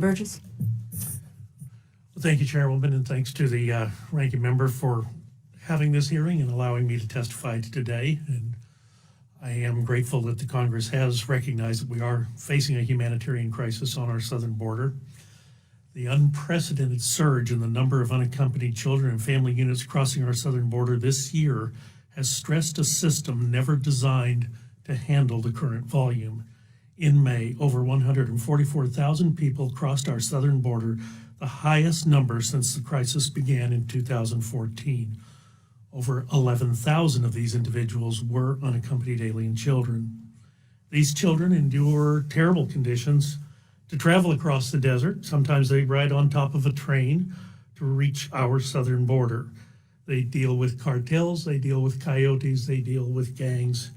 Burgess. Well, thank you, Chairwoman, and thanks to the ranking member for having this hearing and allowing me to testify today. And I am grateful that the Congress has recognized that we are facing a humanitarian crisis on our southern border. The unprecedented surge in the number of unaccompanied children and family units crossing our southern border this year has stressed a system never designed to handle the current volume. In May, over 144,000 people crossed our southern border, the highest number since the crisis began in 2014. Over 11,000 of these individuals were unaccompanied alien children. These children endure terrible conditions to travel across the desert. Sometimes they ride on top of a train to reach our southern border. They deal with cartels, they deal with coyotes, they deal with gangs,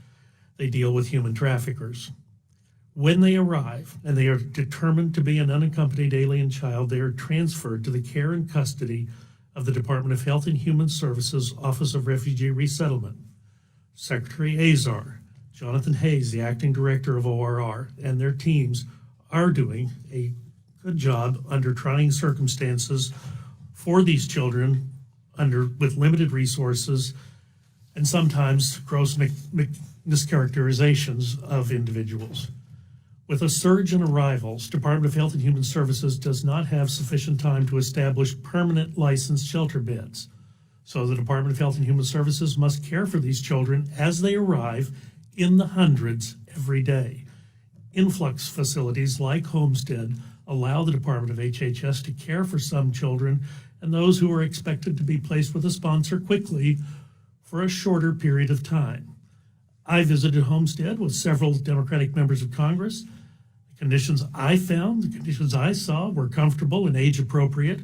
they deal with human traffickers. When they arrive and they are determined to be an unaccompanied alien child, they are transferred to the care and custody of the Department of Health and Human Services Office of Refugee Resettlement. Secretary Azar, Jonathan Hayes, the acting director of ORR, and their teams are doing a good job under trying circumstances for these children with limited resources and sometimes gross mischaracterizations of individuals. With a surge in arrivals, Department of Health and Human Services does not have sufficient time to establish permanent licensed shelter beds. So the Department of Health and Human Services must care for these children as they arrive in the hundreds every day. Influx facilities like Homestead allow the Department of HHS to care for some children and those who are expected to be placed with a sponsor quickly for a shorter period of time. I visited Homestead with several Democratic members of Congress. The conditions I found, the conditions I saw were comfortable and age appropriate.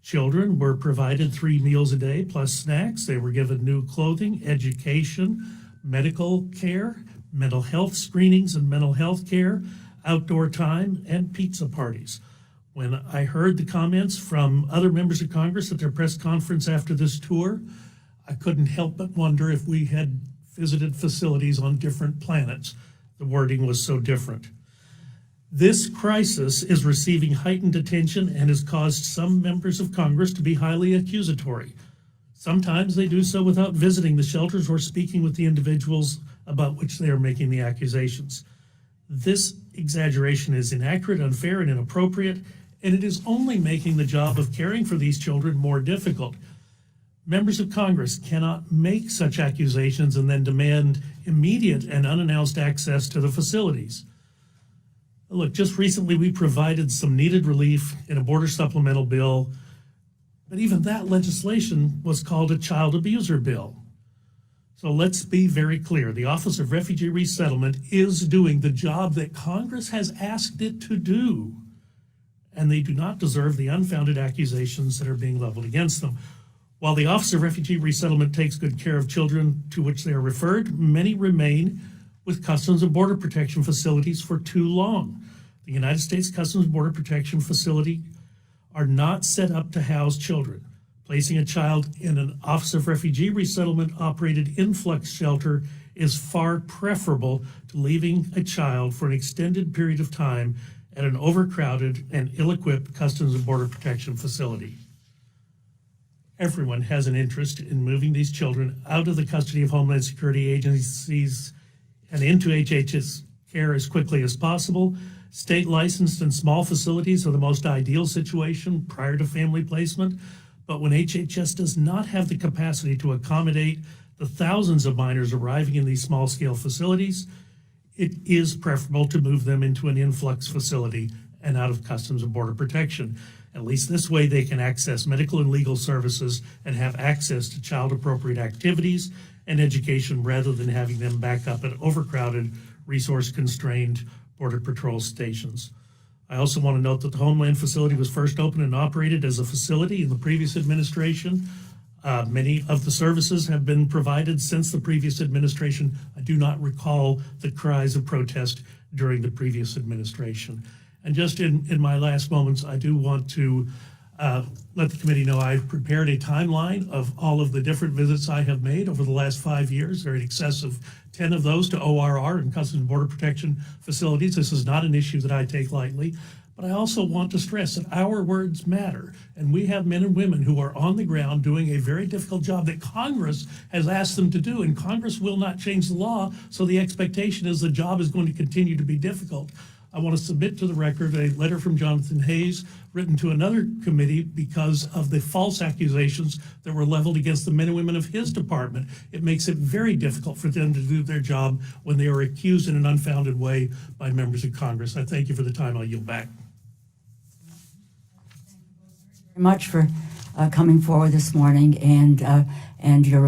Children were provided 3 meals a day plus snacks. They were given new clothing, education, medical care, mental health screenings and mental health care, outdoor time, and pizza parties. When I heard the comments from other members of Congress at their press conference after this tour, I couldn't help but wonder if we had visited facilities on different planets. The wording was so different. This crisis is receiving heightened attention and has caused some members of Congress to be highly accusatory. Sometimes they do so without visiting the shelters or speaking with the individuals about which they are making the accusations. This exaggeration is inaccurate, unfair, and inappropriate, and it is only making the job of caring for these children more difficult. Members of Congress cannot make such accusations and then demand immediate and unannounced access to the facilities. Look, just recently we provided some needed relief in a border supplemental bill, but even that legislation was called a child abuser bill. So let's be very clear. The Office of Refugee Resettlement is doing the job that Congress has asked it to do, and they do not deserve the unfounded accusations that are being leveled against them. While the Office of Refugee Resettlement takes good care of children to which they are referred, many remain with Customs and Border Protection facilities for too long. The United States Customs and Border Protection facility are not set up to house children. Placing a child in an Office of Refugee Resettlement operated influx shelter is far preferable to leaving a child for an extended period of time at an overcrowded and ill-equipped Customs and Border Protection facility. Everyone has an interest in moving these children out of the custody of Homeland Security agencies and into HHS care as quickly as possible. State licensed and small facilities are the most ideal situation prior to family placement, but when HHS does not have the capacity to accommodate the thousands of minors arriving in these small-scale facilities, it is preferable to move them into an influx facility and out of Customs and Border Protection. At least this way they can access medical and legal services and have access to child-appropriate activities and education rather than having them back up at overcrowded, resource-constrained Border Patrol stations. I also want to note that the Homeland facility was first opened and operated as a facility in the previous administration. Many of the services have been provided since the previous administration. I do not recall the cries of protest during the previous administration. And just in my last moments, I do want to let the committee know I've prepared a timeline of all of the different visits I have made over the last 5 years. There are in excess of 10 of those to ORR and Customs and Border Protection facilities. This is not an issue that I take lightly, But I also want to stress that our words matter, and we have men and women who are on the ground doing a very difficult job that Congress has asked them to do, and Congress will not change the law, so the expectation is the job is going to continue to be difficult. I want to submit to the record a letter from Jonathan Hayes written to another committee because of the false accusations that were leveled against the men and women of his department. It makes it very difficult for them to do their job when they are accused in an unfounded way by members of Congress. I thank you for the time. I'll yield back. Very much for coming forward this morning and your